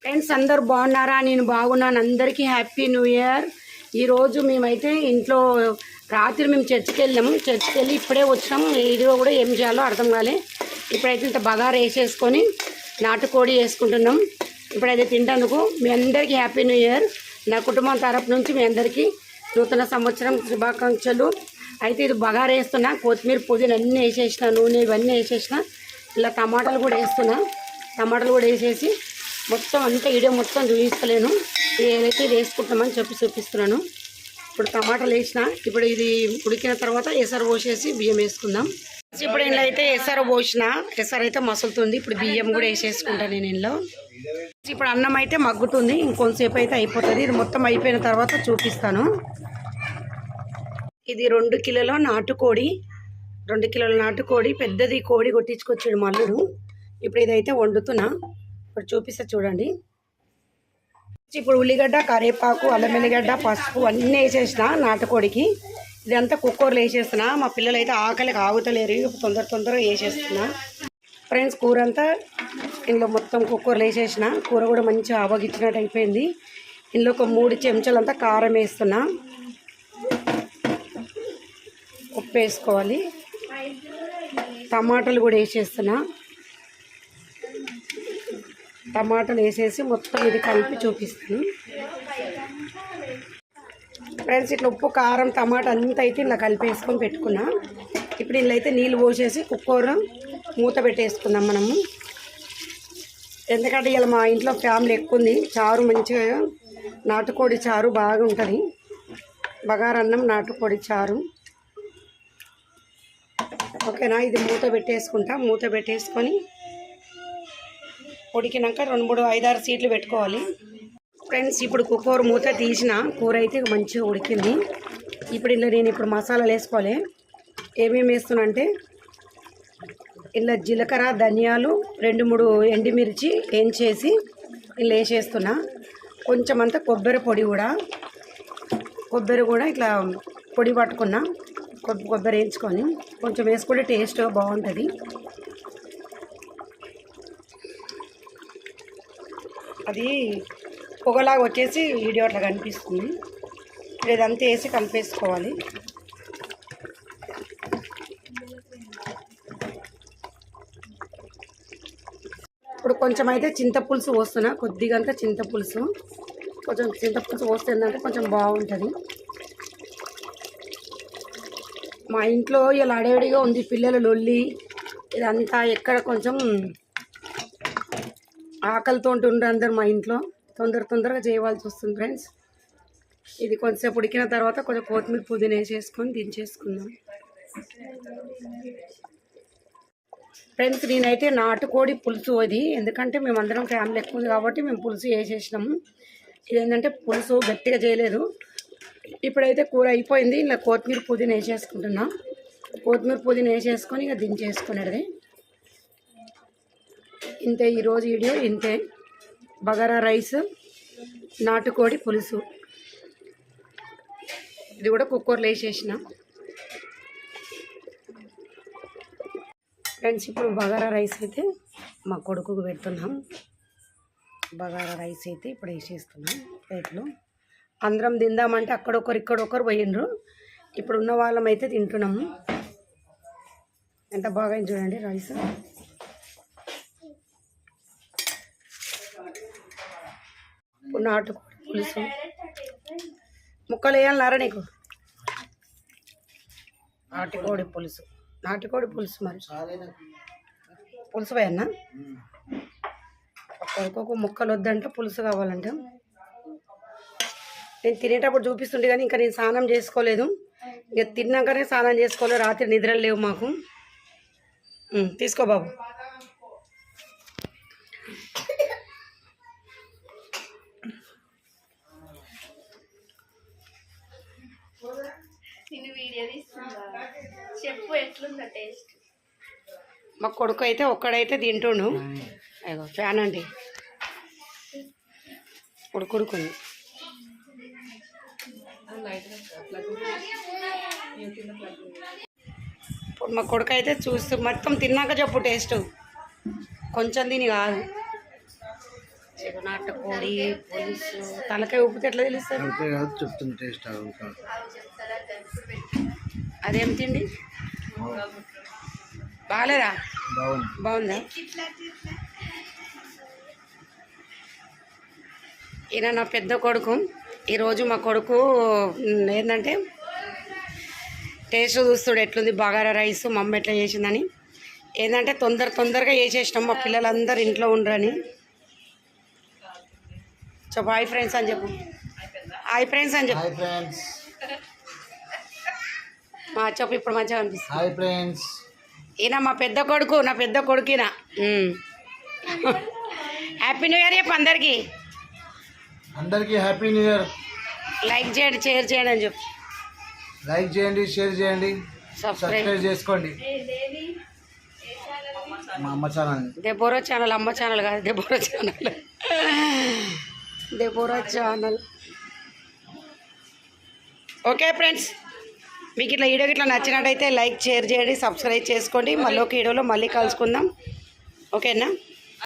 Friends అందరు బాగున్నారా? నేను బాగున్నాను. అందరికీ హ్యాపీ న్యూ ఇయర్. ఈరోజు మేమైతే ఇంట్లో రాత్రి మేము చర్చికి వెళ్ళాము. చర్చికి వెళ్ళి ఇప్పుడే వచ్చినాం. ఇదిగో కూడా ఏం చేయాలో అర్థం కాలే. ఇప్పుడైతే ఇంత బగారా వేసేసుకొని నాటుకోడి వేసుకుంటున్నాం. ఇప్పుడైతే తింటందుకు మీ అందరికీ హ్యాపీ న్యూ ఇయర్. నా కుటుంబం తరపు నుంచి మీ అందరికీ నూతన సంవత్సరం శుభాకాంక్షలు. అయితే ఇది బగారా వేస్తున్నా, కొత్తిమీర పుదీనా అన్నీ వేసేసిన, నూనె ఇవన్నీ వేసేసిన. ఇలా టమాటాలు కూడా వేస్తున్నా. టమాటాలు కూడా వేసేసి మొత్తం అంతా వీడియో మొత్తం చూపిస్తలేను, ఏదైతే వేసుకుంటామని చూపిస్తున్నాను. ఇప్పుడు టమాటాలు వేసిన, ఇప్పుడు ఇది ఉడికిన తర్వాత ఎసరు పోసేసి బియ్యం వేసుకుందాం. ఇప్పుడు ఇంట్లో అయితే ఎసరు పోసిన, ఎసరు అయితే మసులుతుంది. ఇప్పుడు బియ్యం కూడా వేసేసుకుంటాను నేను ఇంట్లో. ఇప్పుడు అన్నం అయితే మగ్గుతుంది, ఇంకొంతసేపు అయితే అయిపోతుంది. ఇది మొత్తం అయిపోయిన తర్వాత చూపిస్తాను. ఇది 2 కిలోల నాటుకోడి, 2 కిలోల నాటుకోడి. పెద్దది కోడి కొట్టించుకొచ్చాడు మల్లుడు. ఇప్పుడు ఇదైతే వండుతున్నా, ఇప్పుడు చూపిస్తా చూడండి. ఇప్పుడు ఉల్లిగడ్డ, కరివేపాకు, అల్లం వెల్లిగడ్డ, పసుపు అన్నీ వేసేసిన నాటుకోడికి. ఇదంతా కుక్కర్లో వేసేస్తున్నా. మా పిల్లలు అయితే ఆకలికి ఆగుతలేరు, తొందరగా వేసేస్తున్నా. ఫ్రెండ్స్ కూర అంతా ఇందులో మొత్తం కుక్కర్లో వేసేసిన. కూర కూడా మంచిగా ఆవగించినట్టు అయిపోయింది. ఇందులో ఒక 3 చెంచాలంతా కారం వేస్తున్నా. ఉప్పు వేసుకోవాలి. టమాటాలు కూడా వేసేస్తున్నా. టమాటాలు వేసేసి మొత్తం ఇది కలిపి చూపిస్తాను. ఫ్రెండ్స్ ఇట్లా ఉప్పు, కారం, టమాటా అంతా అయితే ఇలా కలిపేసుకొని పెట్టుకున్నా. ఇప్పుడు ఇలా అయితే నీళ్ళు పోసేసి కుక్కర్ మూత పెట్టేసుకుందాం మనము. ఎందుకంటే ఇలా మా ఇంట్లో ఫ్యామిలీ ఎక్కువ ఉంది. చారు మంచిగా, నాటుకోడి చారు బాగా ఉంటుంది. బగారా అన్నం, నాటుకోడి చారు. ఓకేనా? ఇది మూత పెట్టేసుకుంటా. మూత పెట్టేసుకొని ఉడికినాక 2, 3, 5, 6 సీట్లు పెట్టుకోవాలి. ఫ్రెండ్స్ ఇప్పుడు కుక్కర్ మూత తీసిన, కూర అయితే మంచిగా ఉడికింది. ఇప్పుడు ఇలా నేను మసాలాలు వేసుకోవాలి. ఏమేమి వేస్తున్నా అంటే ఇలా జీలకర్ర, ధనియాలు, 2, 3 ఎండుమిర్చి వేయించేసి ఇలా వేసేస్తున్నా. కొంచెం అంతా కొబ్బరి పొడి కూడా, కొబ్బరి కూడా ఇట్లా పొడి పట్టుకున్నా. కొబ్బరి వేయించుకొని కొంచెం వేసుకుంటే టేస్ట్ బాగుంటుంది. అది పొగలాగా వచ్చేసి వీడియో అట్లా కనిపిస్తుంది. ఇదంతా వేసి కలిపేసుకోవాలి. ఇప్పుడు కొంచెం అయితే చింతపులుసు పోస్తున్నా. కొద్దిగా అంతా చింతపులుసు, కొంచెం చింతపులుసు పోస్తే ఏంటంటే కొంచెం బాగుంటుంది. మా ఇంట్లో ఇలా అడవిడిగా ఉంది, పిల్లల లొల్లి ఇదంతా. ఎక్కడ కొంచెం ఆకలితో ఉంటుండ్రు అందరు మా ఇంట్లో. తొందరగా చేయవలసి వస్తుంది. ఫ్రెండ్స్ ఇది కొంచెంసేపు ఉడికిన తర్వాత కొంచెం కొత్తిమీర పుదీనా వేసేసుకొని దించేసుకుందాం. ఫ్రెండ్స్ నేనైతే నాటుకోడి పులుసు అది, ఎందుకంటే మేమందరం ఫ్యామిలీ ఎక్కువ ఉంది కాబట్టి మేము పులుసు వేసేసినాము. ఇదేంటంటే పులుసు గట్టిగా చేయలేదు. ఇప్పుడైతే కూర అయిపోయింది. ఇలా కొత్తిమీర పుదీనా వేసేసుకుంటున్నాం. కొత్తిమీర పుదీనా వేసేసుకొని ఇక దించేసుకునేది. ఇంతే ఈరోజు వీడియో. ఇంతే బగారా రైస్, నాటుకోడి పులుసు. ఇది కూడా కుక్కర్లో వేసేసిన. ఫ్రెండ్స్ ఇప్పుడు బగారా రైస్ అయితే మా కొడుకుకు పెడుతున్నాం. బగారా రైస్ అయితే ఇప్పుడు వేసేస్తున్నాం ప్లేట్లో. అందరం తిందామంటే అక్కడొకరు ఇక్కడొకరు పోయిండ్రు. ఇప్పుడు ఉన్న వాళ్ళం అయితే తింటున్నాము. ఎంత బాగా చూడండి రైస్. ఇప్పుడు నాటుకోడి పులుసు. ముక్కలు వేయాలన్నారా నీకు? నాటుకోడి పులుసు, నాటుకోడి పులుసు. మరి పులుసు వేయన్నా? ఒక్కొక్క ముక్కలు వద్దంటే పులుసు కావాలంటే. నేను తినేటప్పుడు చూపిస్తుండే కానీ ఇంకా నేను స్నానం చేసుకోలేదు. ఇక తిన్నాకనే స్నానం చేసుకోలేదు. రాత్రి నిద్రలు లేవు మాకు. తీసుకో బాబు. చెప్పు ఎట్లుందా టేస్ట్? మా కొడుకు అయితే ఒక్కడైతే తింటుండు. అయ్యో ఫ్యాన్ అండి ఉడుకుడుకుంది. ఇప్పుడు మా కొడుకు అయితే చూస్తూ మొత్తం తిన్నాక చెప్పు టేస్ట్. కొంచెం తిని కాదు. నాకు నాటుకోడి పులుసు. తలకాయ ఉప్పితే ఎట్లా తెలుస్తుంది? చెప్తుంది టేస్ట్. అదేం తిండి బాగాలేదా? బాగుందా? ఈయన నా పెద్ద కొడుకు. ఈరోజు మా కొడుకు ఏంటంటే టేస్ట్ చూస్తుడు ఎట్లుంది బగారా రైస్ మమ్మీ ఎట్లా చేసిందని. ఏంటంటే తొందరగా చేసేసినాం మా పిల్లలందరూ ఇంట్లో ఉండరని. చెప్పు హాయ్ ఫ్రెండ్స్ అని చెప్పు. హాయ్ ఫ్రెండ్స్ అని చెప్పు. చెప్పు ఇప్పుడు మంచిగా అనిపిస్తుంది. Hi friends. ఈయన మా పెద్ద కొడుకు, నా పెద్ద కొడుకు ఈయన. హ్యాపీ న్యూ ఇయర్ చెప్పు అందరికీ. Happy new year. లైక్ చేయండి, షేర్ చేయండి అని చెప్పు. లైక్ చేయండి, షేర్ చేయండి, సబ్స్క్రైబ్ చేసుకోండి మా అమ్మ ఛానల్. దెబోరా ఛానల్, అమ్మ ఛానల్ కాదు, Deborah channel. Deborah channel. Okay friends, మీకు ఇట్లా వీడియో ఇట్లా నచ్చినట్టయితే లైక్ షేర్ చేయండి, సబ్స్క్రైబ్ చేసుకోండి. మళ్ళీ ఒక వీడియోలో మళ్ళీ కలుసుకుందాం. ఓకేనా?